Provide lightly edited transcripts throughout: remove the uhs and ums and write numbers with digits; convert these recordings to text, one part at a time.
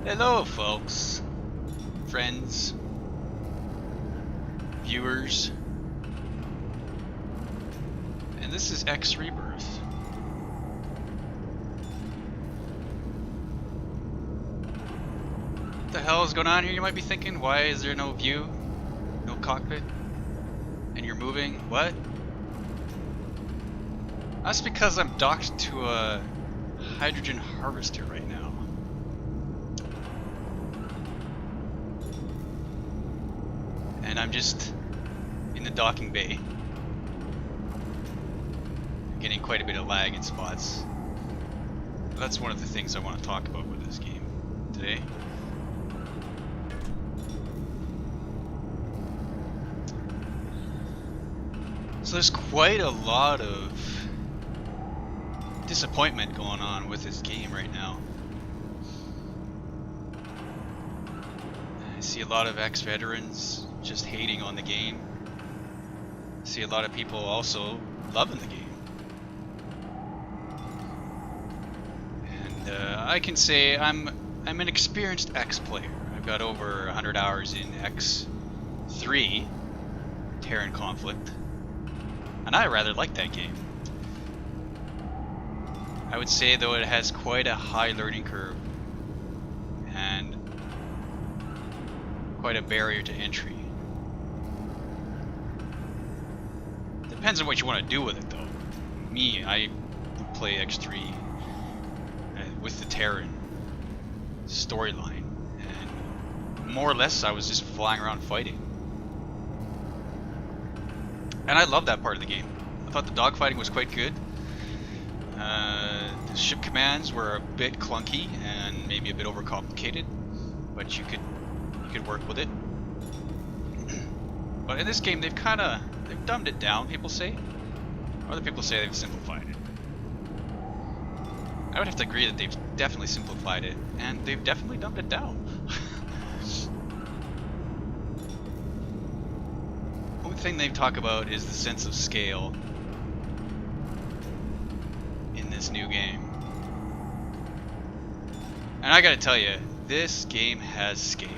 Hello, folks, friends, viewers, and this is X-Rebirth. What the hell is going on here, you might be thinking? Why is there no view, no cockpit, and you're moving? What? That's because I'm docked to a hydrogen harvester right now. And I'm just in the docking bay, getting quite a bit of lag in spots. But that's one of the things I want to talk about with this game today. So there's quite a lot of disappointment going on with this game right now. I see a lot of ex-veterans just hating on the game. I see a lot of people also loving the game. And I can say I'm an experienced X player. I've got over 100 hours in X3, Terran Conflict, and I rather like that game. I would say though it has quite a high learning curve and quite a barrier to entry. Depends on what you want to do with it though. Me, I would play X3 with the Terran storyline, and more or less I was just flying around fighting. And I love that part of the game. I thought the dogfighting was quite good. The ship commands were a bit clunky and maybe a bit overcomplicated, but you could work with it. But in this game they've dumbed it down, people say. Other people say they've simplified it. I would have to agree that they've definitely simplified it, and they've definitely dumbed it down. One thing they talk about is the sense of scale in this new game. And I gotta tell you, this game has scale.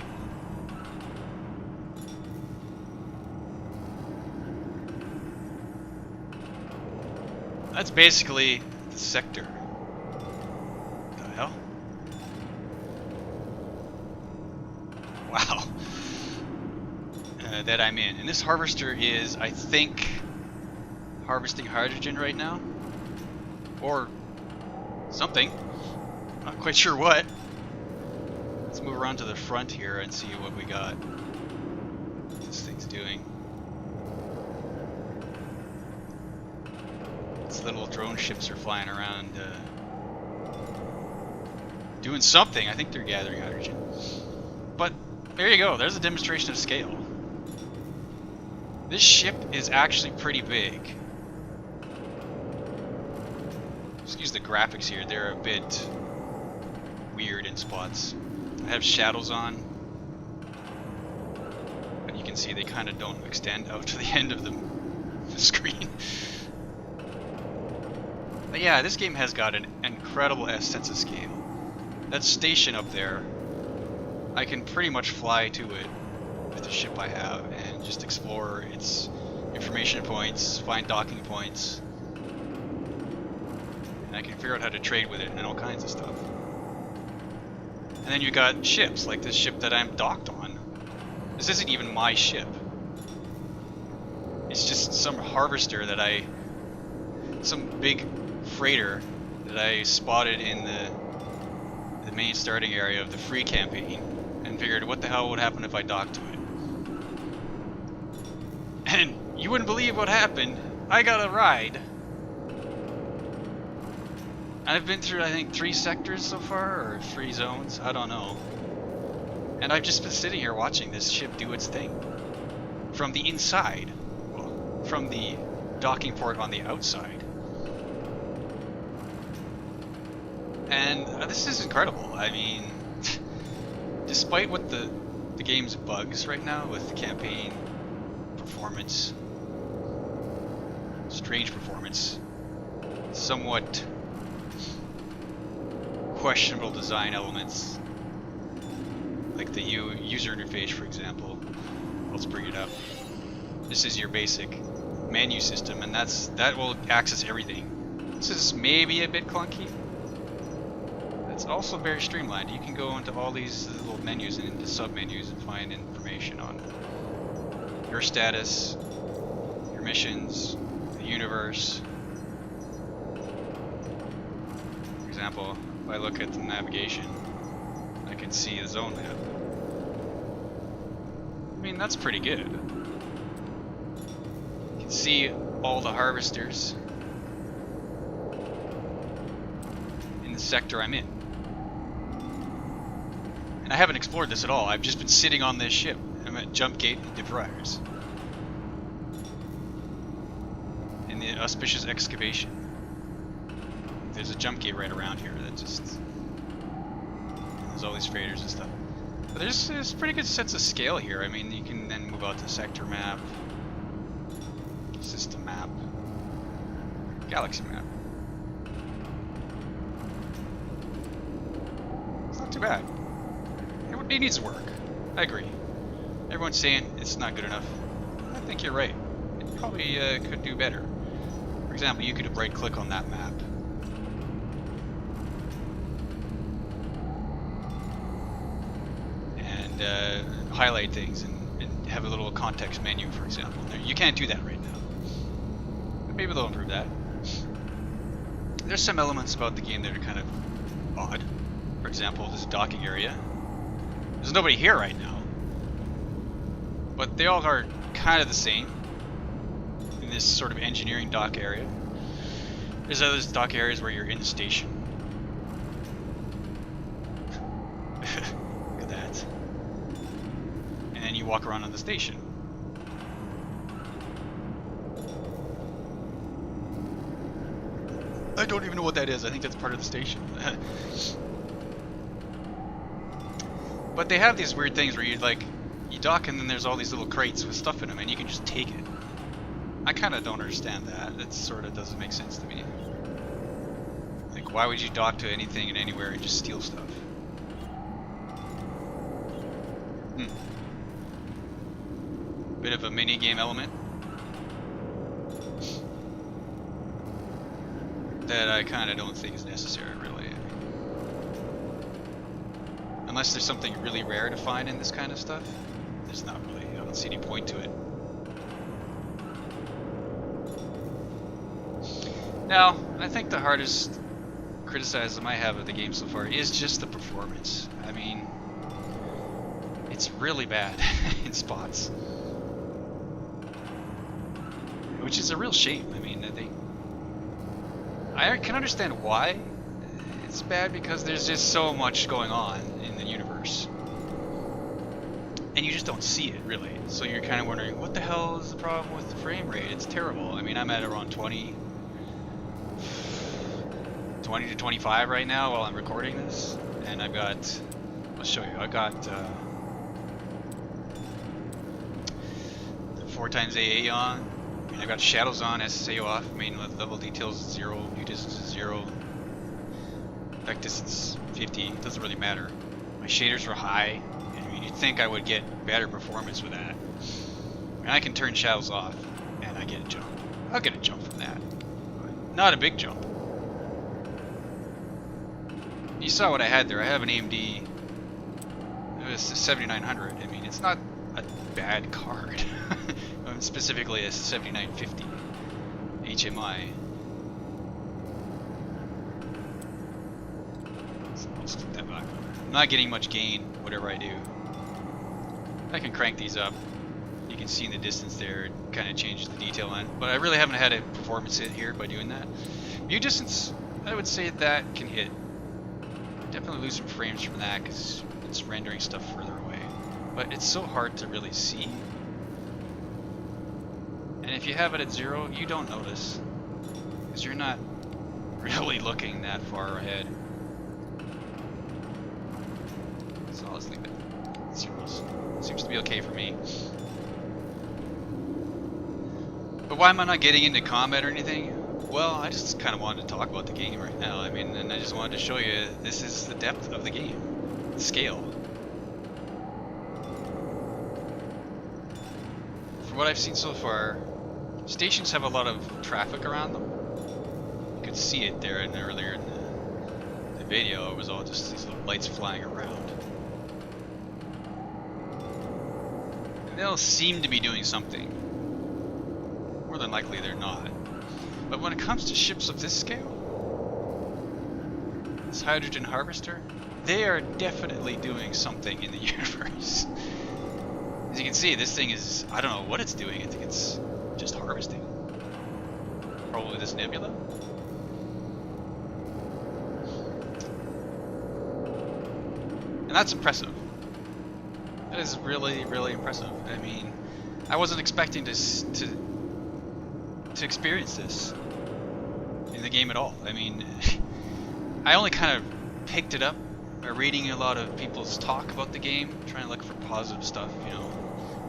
That's basically the sector. What the hell? Wow. That I'm in. And this harvester is, I think, harvesting hydrogen right now. Or something. Not quite sure what. Let's move around to the front here and see what we got. What this thing's doing. These little drone ships are flying around doing something. I think they're gathering hydrogen. But there you go. There's a demonstration of scale. This ship is actually pretty big. Excuse the graphics here. They're a bit weird in spots. I have shadows on, but you can see they kind of don't extend out to the end of the screen. But yeah, this game has got an incredible sense of scale. That station up there, I can pretty much fly to it with the ship I have and just explore its information points, find docking points, and I can figure out how to trade with it and all kinds of stuff. And then you got ships, like this ship that I'm docked on. This isn't even my ship. It's just some harvester that some big freighter that I spotted in the main starting area of the free campaign, and figured what the hell would happen if I docked to it. And you wouldn't believe what happened. I got a ride. I've been through, I think, 3 sectors so far, or 3 zones, I don't know. And I've just been sitting here watching this ship do its thing. From the inside. Well, from the docking port on the outside. And this is incredible. I mean, despite what the game's bugs right now with the campaign performance, strange performance, somewhat questionable design elements, like the user interface, for example. Let's bring it up. This is your basic menu system, and that will access everything. This is maybe a bit clunky. It's also very streamlined. You can go into all these little menus and into sub-menus and find information on your status, your missions, the universe. For example, if I look at the navigation, I can see the zone map. I mean, that's pretty good. You can see all the harvesters in the sector I'm in. And I haven't explored this at all. I've just been sitting on this ship. I'm at Jump Gate and DeVryers. In the auspicious excavation. There's a jump gate right around here that just... There's all these freighters and stuff. But there's a pretty good sense of scale here. I mean, you can then move out to sector map, system map, galaxy map. It's not too bad. It needs work. I agree. Everyone's saying it's not good enough. I think you're right. It probably could do better. For example, you could right click on that map. And highlight things and have a little context menu, for example. You can't do that right now. But maybe they'll improve that. There's some elements about the game that are kind of odd. For example, this docking area. There's nobody here right now. But they all are kind of the same in this sort of engineering dock area. There's other dock areas where you're in the station. Look at that. And then you walk around on the station. I don't even know what that is. I think that's part of the station. But they have these weird things where you dock and then there's all these little crates with stuff in them and you can just take it. I kind of don't understand that. It sort of doesn't make sense to me. Like, why would you dock to anything and anywhere and just steal stuff? Bit of a mini game element that I kind of don't think is necessary, really. Unless there's something really rare to find in this kind of stuff, there's not really, I don't see any point to it. Now, I think the hardest criticism I have of the game so far is just the performance. I mean, it's really bad in spots. Which is a real shame. I mean, I can understand why it's bad, because there's just so much going on in the universe. And you just don't see it, really. So you're kind of wondering, what the hell is the problem with the frame rate? It's terrible. I mean, I'm at around 20 to 25 right now while I'm recording this. And I've got, I'll show you, I've got the 4x AA on. I mean, I've got shadows on, SSA off, main level details is 0, view distance is 0. Effect distance 50, it doesn't really matter. My shaders are high. I mean, you'd think I would get better performance with that. And I can turn shadows off, and I get a jump. I'll get a jump from that. But not a big jump. You saw what I had there. I have an AMD. It was a 7900. I mean, it's not a bad card. Specifically a 7950 HMI. Let's click that back. I'm not getting much gain, whatever I do. I can crank these up. You can see in the distance there, it kind of changes the detail on. But I really haven't had a performance hit here by doing that. View distance, I would say that can hit. Definitely lose some frames from that because it's rendering stuff further away. But it's so hard to really see. And if you have it at 0, you don't notice. Because you're not really looking that far ahead. So let's leave it. Zeros. Seems to be okay for me. But why am I not getting into combat or anything? Well, I just kind of wanted to talk about the game right now. I mean, and I just wanted to show you this is the depth of the game. The scale. from what I've seen so far, stations have a lot of traffic around them. You could see it there and earlier in the video. It was all just these little lights flying around. And they'll seem to be doing something. More than likely they're not. But when it comes to ships of this scale, this hydrogen harvester, they are definitely doing something in the universe. As you can see, this thing is, I don't know what it's doing. I think it's just harvesting. Probably this nebula. And that's impressive. That is really, really impressive. I mean, I wasn't expecting to experience this in the game at all. I mean, I only kind of picked it up by reading a lot of people's talk about the game, trying to look for positive stuff, you know,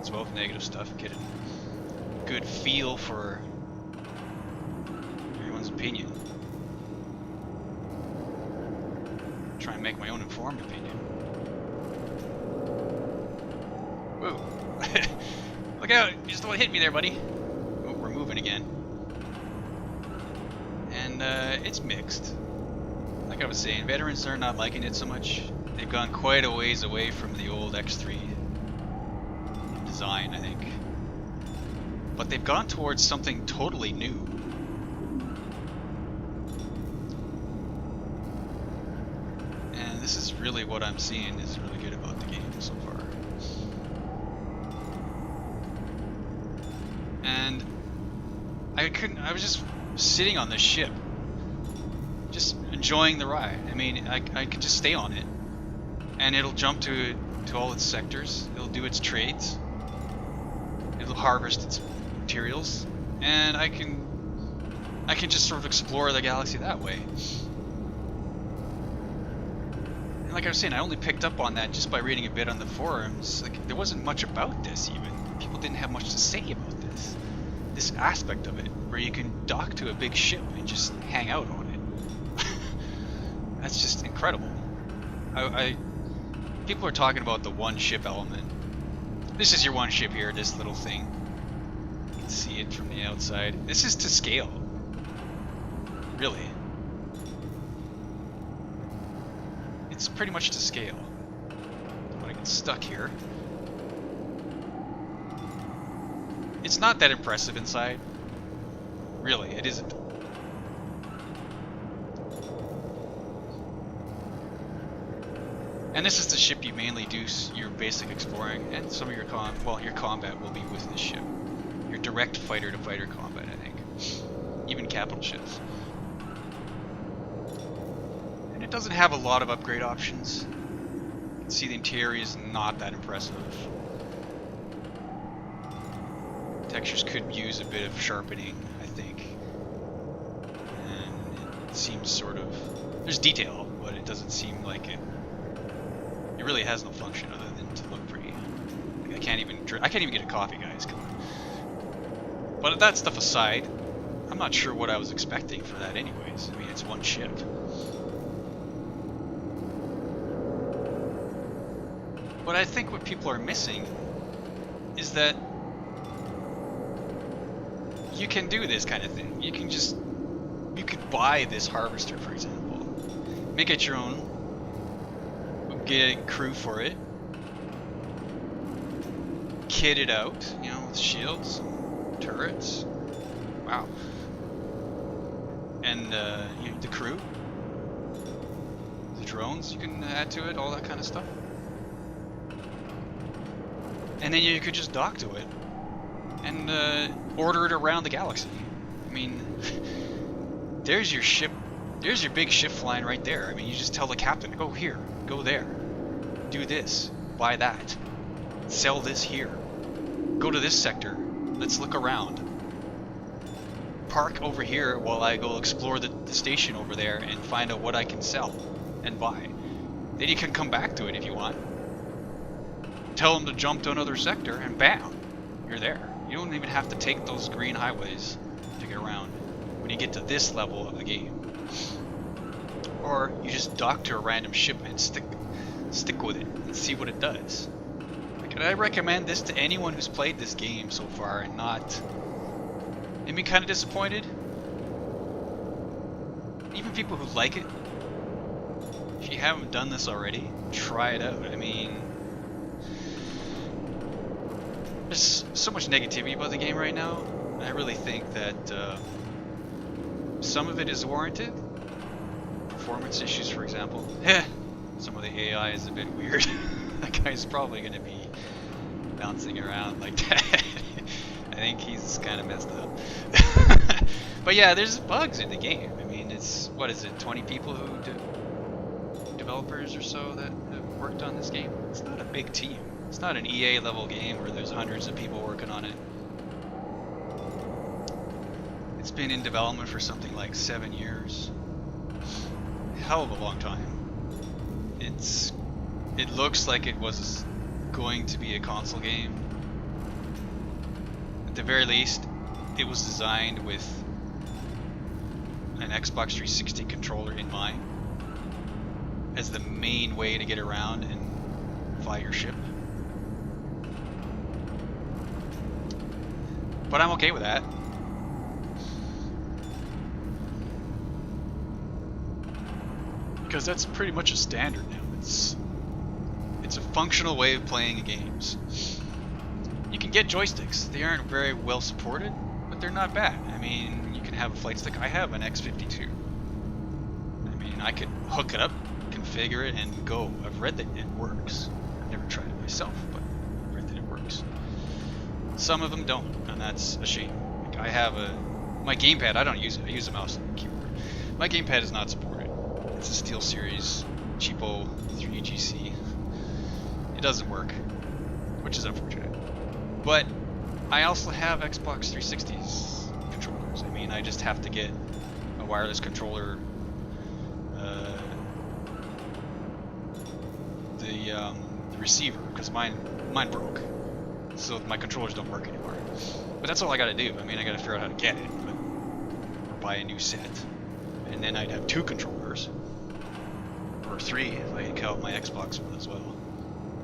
as well as negative stuff, get a good feel for everyone's opinion. Try and make my own informed opinion. Whoa. Look out, you just don't hit me there, buddy. Oh, we're moving again. And it's mixed. Like I was saying, veterans are not liking it so much. They've gone quite a ways away from the old X3 design, I think. But they've gone towards something totally new. And this is really what I'm seeing is really good about the game so far. And I was just sitting on this ship, just enjoying the ride. I mean, I could just stay on it, and it'll jump to all its sectors. It'll do its trades. It'll harvest its materials, and I can just sort of explore the galaxy that way. And like I was saying, I only picked up on that just by reading a bit on the forums. Like, there wasn't much about this even. People didn't have much to say about this aspect of it, where you can dock to a big ship and just hang out on it. That's just incredible. People are talking about the one ship element. This is your one ship here, this little thing. You can see it from the outside. This is to scale. Really. It's pretty much to scale. When I get stuck here. It's not that impressive inside. Really, it isn't. And this is the ship you mainly do your basic exploring, and some of your combat will be with this ship. Your direct fighter-to-fighter combat, I think. Even capital ships. And it doesn't have a lot of upgrade options. You can see the interior is not that impressive. Textures could use a bit of sharpening, I think. And it seems sort of... There's detail, but it doesn't seem like it really has no function other than to look pretty. Like, I can't even get a coffee, guys. Come on. But that stuff aside, I'm not sure what I was expecting for that anyways. I mean, it's one ship. But I think what people are missing is that you can do this kind of thing. You could buy this harvester, for example. Make it your own. Get a crew for it. Kit it out, you know, with shields, turrets. Wow. And the crew. The drones you can add to it, all that kind of stuff. And then you could just dock to it and order it around the galaxy. I mean, there's your ship. There's your big ship flying right there. I mean, you just tell the captain, go here, go there, do this, buy that, sell this here, go to this sector, let's look around, park over here while I go explore the station over there and find out what I can sell and buy. Then you can come back to it if you want. Tell them to jump to another sector and bam, you're there. You don't even have to take those green highways to get around when you get to this level of the game. Or you just dock to a random ship and stick with it and see what it does. Like But I recommend this to anyone who's played this game so far and not... I mean, kind of disappointed. Even people who like it. If you haven't done this already, try it out. I mean... There's so much negativity about the game right now. I really think that some of it is warranted. Performance issues, for example. Some of the AI is a bit weird. That guy's probably going to be bouncing around like that. I think he's kind of messed up. But yeah, there's bugs in the game. I mean, it's, what is it, 20 people who developers or so that have worked on this game? It's not a big team. It's not an EA level game where there's hundreds of people working on it. It's been in development for something like 7 years. Hell of a long time. It looks like it was going to be a console game. At the very least, it was designed with an Xbox 360 controller in mind as the main way to get around and fly your ship. But I'm okay with that. Because that's pretty much a standard now. It's a functional way of playing games. You can get joysticks. They aren't very well supported, but they're not bad. I mean, you can have a flight stick. I have an X-52. I mean, I could hook it up, configure it, and go. I've read that it works. I've never tried it myself, but I've read that it works. Some of them don't, and that's a shame. Like I have my gamepad, I don't use it. I use a mouse and keyboard. My gamepad is not supported. It's a SteelSeries cheapo 3GC. It doesn't work, which is unfortunate. But I also have Xbox 360's controllers. I mean, I just have to get a wireless controller. The receiver, because mine broke, so my controllers don't work anymore. But that's all I gotta do. I mean, I gotta figure out how to get it, or buy a new set, and then I'd have 2 controllers, or 3 if I count my Xbox one as well,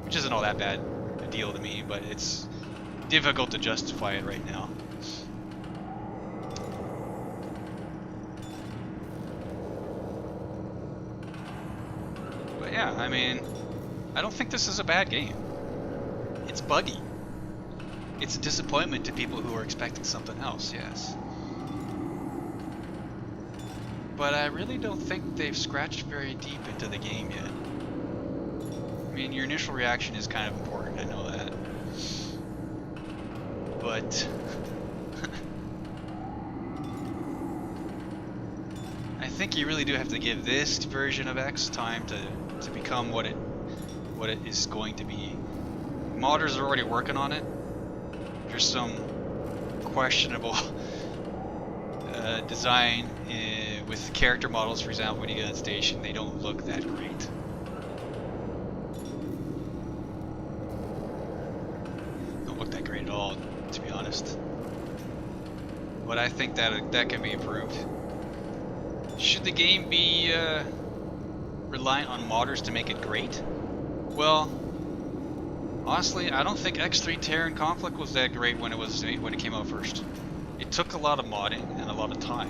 which isn't all that bad a deal to me, but it's difficult to justify it right now. But yeah, I mean, I don't think this is a bad game. It's buggy. It's a disappointment to people who are expecting something else, yes. But I really don't think they've scratched very deep into the game yet. I mean, your initial reaction is kind of important, I know that. But I think you really do have to give this version of X time to become what it is going to be. Modders are already working on it. There's some questionable design with character models, for example, when you get on station, they don't look that great. Don't look that great at all, to be honest. But I think that can be improved. Should the game be reliant on modders to make it great? Well, honestly, I don't think X3 Terran Conflict was that great when it came out first. It took a lot of modding and a lot of time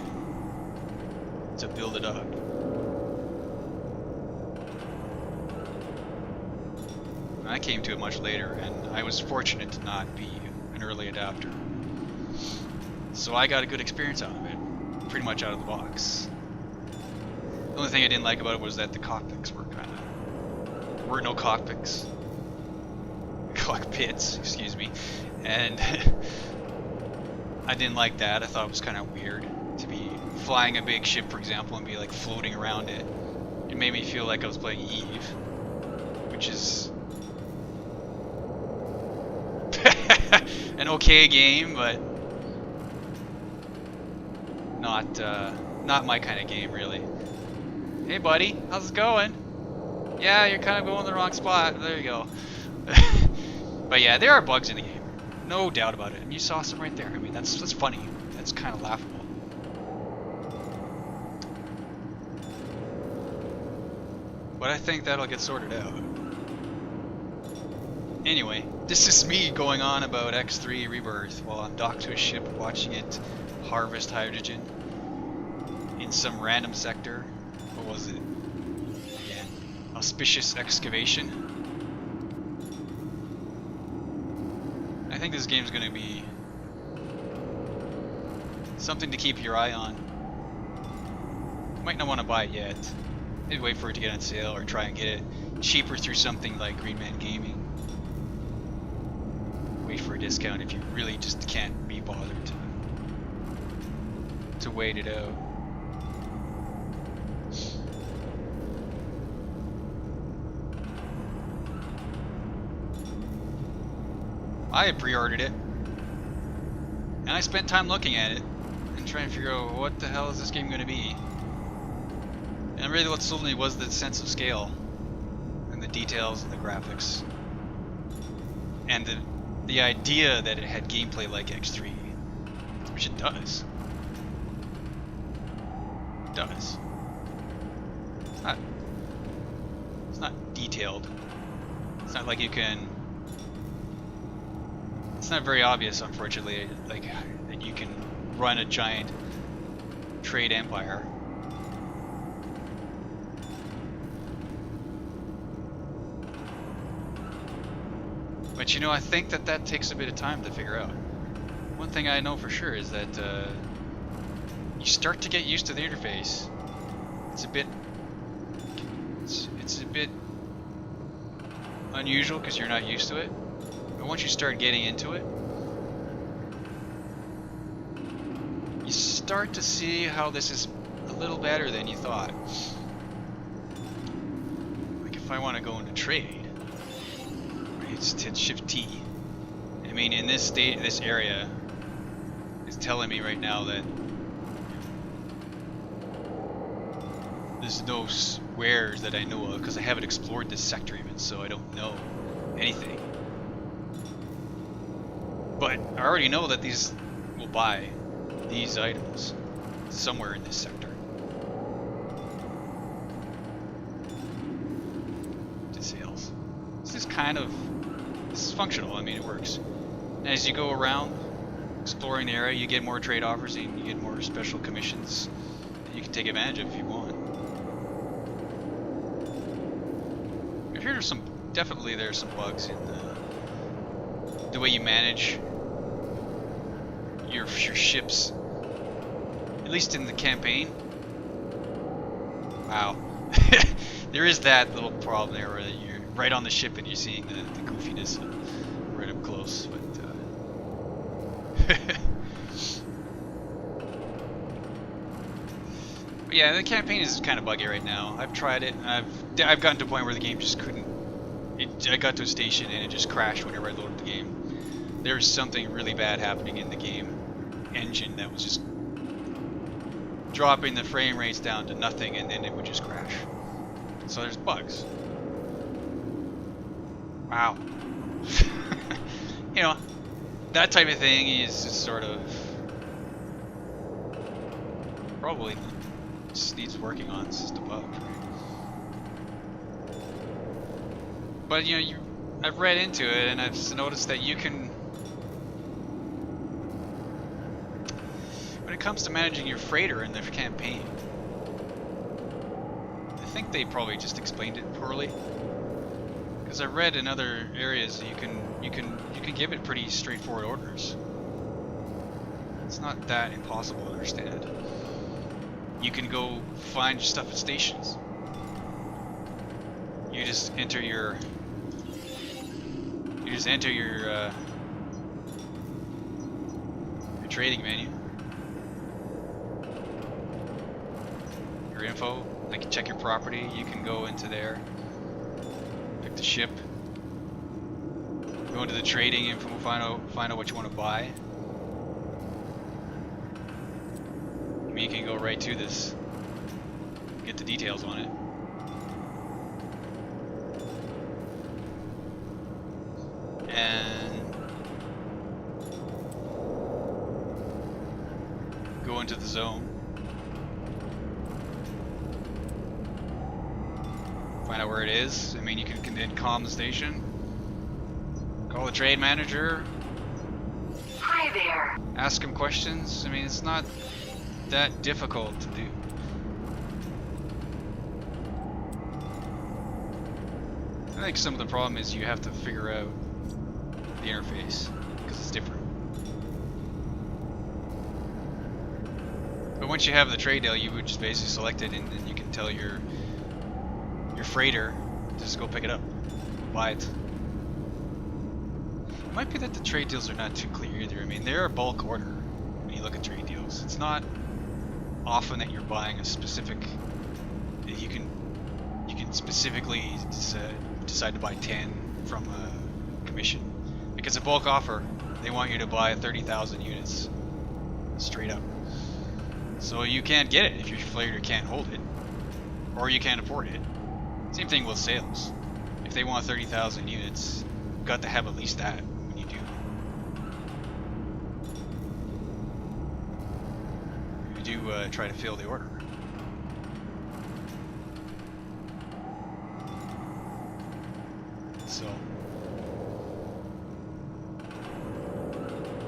to build it up. I came to it much later, and I was fortunate to not be an early adapter. So I got a good experience out of it, pretty much out of the box. The only thing I didn't like about it was that the cockpits were there were no cockpits. Cockpits, excuse me. And I didn't like that. I thought it was kind of weird to be flying a big ship, for example, and be like floating around it. It made me feel like I was playing Eve, which is an okay game, but not my kind of game, really. Hey, buddy, how's it going? Yeah, you're kind of going the wrong spot. There you go. But yeah, there are bugs in the game, no doubt about it. And you saw some right there. I mean, that's funny. That's kind of laughable. But I think that'll get sorted out. Anyway, this is me going on about X3 Rebirth while I'm docked to a ship watching it harvest hydrogen in some random sector. What was it? Again, auspicious excavation. I think this game's gonna be something to keep your eye on. You might not want to buy it yet. Maybe wait for it to get on sale or try and get it cheaper through something like Green Man Gaming. Wait for a discount if you really just can't be bothered to wait it out. I had pre-ordered it, and I spent time looking at it and trying to figure out what the hell is this game going to be. And really what sold me was the sense of scale and the details and the graphics and the idea that it had gameplay like X3, which it does. It does. It's not detailed. It's not like you can. It's not very obvious, unfortunately, like that you can run a giant trade empire. But you know, I think that takes a bit of time to figure out. One thing I know for sure is that you start to get used to the interface. It's a bit unusual because you're not used to it. But once you start getting into it, you start to see how this is a little better than you thought. Like if I want to go into trade, it's hit Shift T. I mean, in this state, this area is telling me right now that there's no wares that I know of because I haven't explored this sector even, so I don't know anything. But I already know that these will buy these items somewhere in this sector. To sales. This is kind of. This is functional, I mean it works. And as you go around exploring the area, you get more trade offers and you get more special commissions that you can take advantage of if you want. I've heard of some, definitely there are some bugs in the way you manage your ships, at least in the campaign. Wow. There is that little problem there where you're right on the ship and you're seeing the goofiness right up close, but but yeah, the campaign is kind of buggy right now. I've tried it, and I've gotten to a point where the game just couldn't. I got to a station and it just crashed whenever I loaded the game. There's something really bad happening in the game engine that was just dropping the frame rates down to nothing, and then it would just crash. So there's bugs. Wow. You know, that type of thing is just sort of probably just needs working on. It's just a bug, right? But you know, I've read into it and I've noticed that you can, when it comes to managing your freighter in the campaign, I think they probably just explained it poorly. Because I've read in other areas you can give it pretty straightforward orders. It's not that impossible to understand. You can go find stuff at stations. You just enter your trading menu. Your info, like check your property, you can go into there. Pick the ship, go into the trading info, find out what you want to buy. I mean, you can go right to this, get the details on it. And go into the zone. Find out where it is. I mean, you can then calm the station. Call the trade manager. Hi there. Ask him questions. I mean, it's not that difficult to do. I think some of the problem is you have to figure out the interface because it's different. But once you have the trade deal, you would just basically select it, and then you can tell your freighter to just go pick it up, buy it. It might be that the trade deals are not too clear either. I mean, they're a bulk order when you look at trade deals. It's not often that you're buying a specific. You can specifically decide to buy 10 from a commission. Because a bulk offer, they want you to buy 30,000 units straight up. So you can't get it if your freighter can't hold it, or you can't afford it. Same thing with sales. If they want 30,000 units, you've got to have at least that when you do. Try to fill the order. So,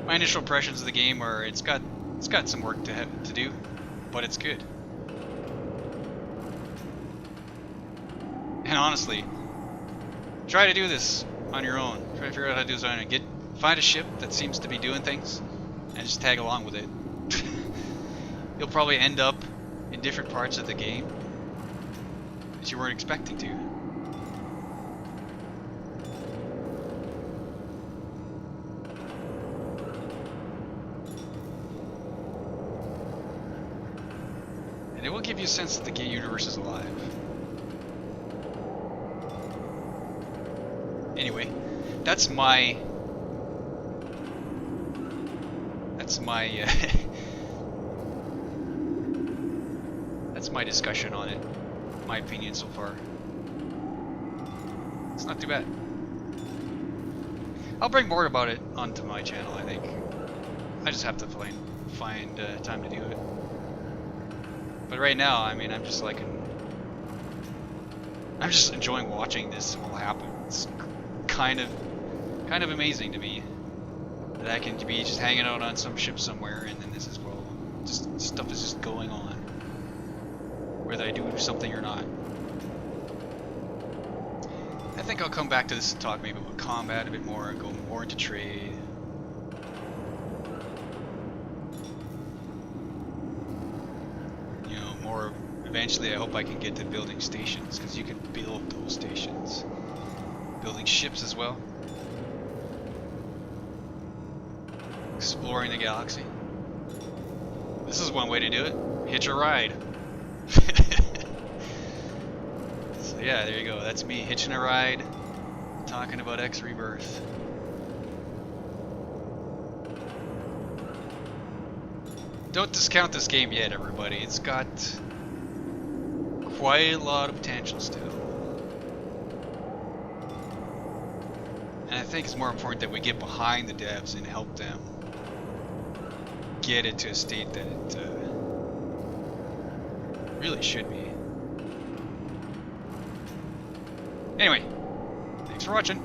my initial impressions of the game are it's got some work to do, but it's good. And honestly, try to do this on your own. Try to figure out how to do this on your own. Find a ship that seems to be doing things, and just tag along with it. You'll probably end up in different parts of the game that you weren't expecting to. And it will give you a sense that the game universe is alive. Anyway, that's my that's my discussion on it. My opinion so far. It's not too bad. I'll bring more about it onto my channel, I think. I just have to find time to do it. But right now, I mean, I'm just enjoying watching this all happen. It's kind of amazing to me that I can be just hanging out on some ship somewhere, and then this is, well, just stuff is just going on, whether I do something or not. I think I'll come back to this and talk maybe about combat a bit more, go more into trade. You know, more eventually I hope I can get to building stations, because you can build those stations. Building ships as well. Exploring the galaxy. This is one way to do it. Hitch a ride. So yeah, there you go. That's me hitching a ride, talking about X-Rebirth. Don't discount this game yet, everybody. It's got quite a lot of potential still. And I think it's more important that we get behind the devs and help them get it to a state that it really should be. Anyway, thanks for watching.